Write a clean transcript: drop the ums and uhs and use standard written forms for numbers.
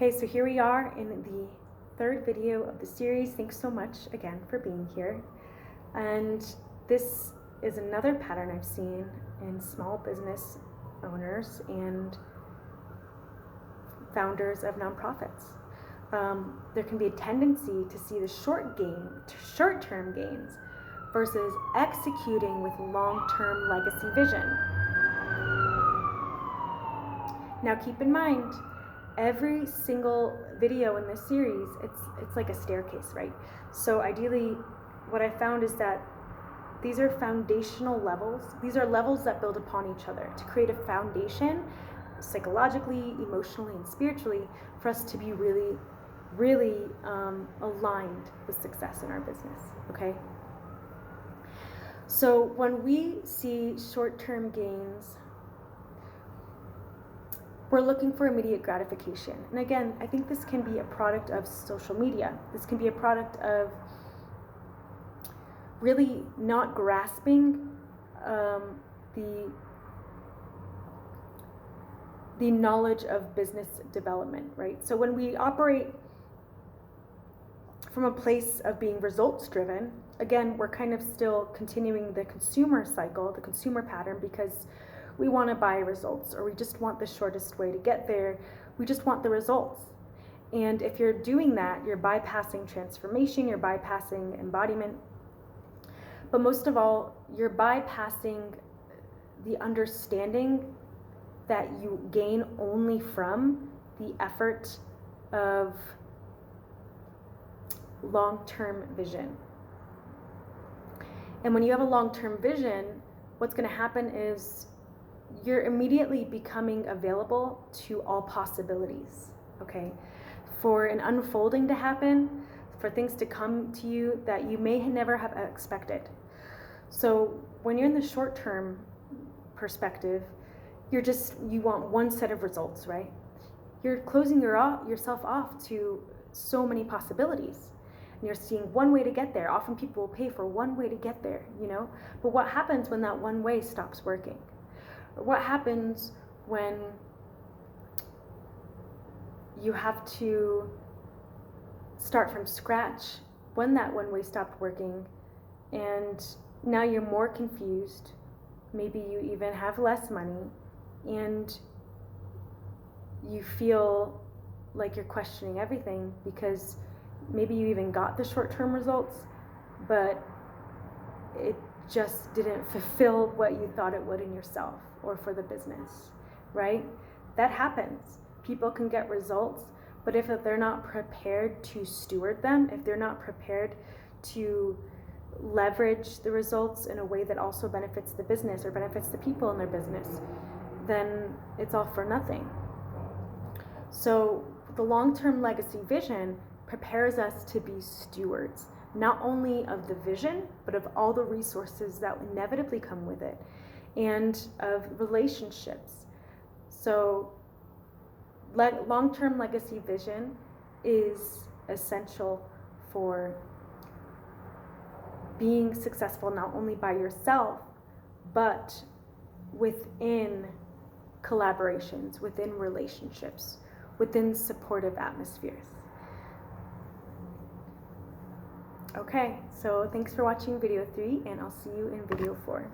Okay, so here we are in the third video of the series. Thanks so much again for being here. And this is another pattern I've seen in small business owners and founders of nonprofits. There can be a tendency to see the short-term gains versus executing with long-term legacy vision. Now keep in mind, every single video in this series, it's like a staircase, right? So ideally, what I found is that these are foundational levels. These are levels that build upon each other to create a foundation, psychologically, emotionally, and spiritually, for us to be really, really aligned with success in our business, okay? So when we see short-term gains, we're looking for immediate gratification. And again, I think this can be a product of social media. This can be a product of really not grasping the knowledge of business development, right? So when we operate from a place of being results driven, again, we're kind of still continuing the consumer cycle, the consumer pattern, because we want to buy results, or we just want the shortest way to get there. We just want the results. And if you're doing that, you're bypassing transformation, you're bypassing embodiment. But most of all, you're bypassing the understanding that you gain only from the effort of long-term vision. And when you have a long-term vision, what's going to happen is you're immediately becoming available to all possibilities, okay? For an unfolding to happen, for things to come to you that you may never have expected. So when you're in the short-term perspective, you want one set of results, right? You're closing yourself off to so many possibilities. And you're seeing one way to get there. Often people will pay for one way to get there, you know? But what happens when that one way stops working? What happens when you have to start from scratch when that one way stopped working, and now you're more confused, maybe you even have less money, and you feel like you're questioning everything because maybe you even got the short-term results, but it just didn't fulfill what you thought it would in yourself or for the business, right? That happens. People can get results, but if they're not prepared to steward them, if they're not prepared to leverage the results in a way that also benefits the business or benefits the people in their business, then it's all for nothing. So the long-term legacy vision prepares us to be stewards, not only of the vision, but of all the resources that inevitably come with it, and of relationships. So long-term legacy vision is essential for being successful not only by yourself, but within collaborations, within relationships, within supportive atmospheres. Okay, so thanks for watching video 3, and I'll see you in video 4.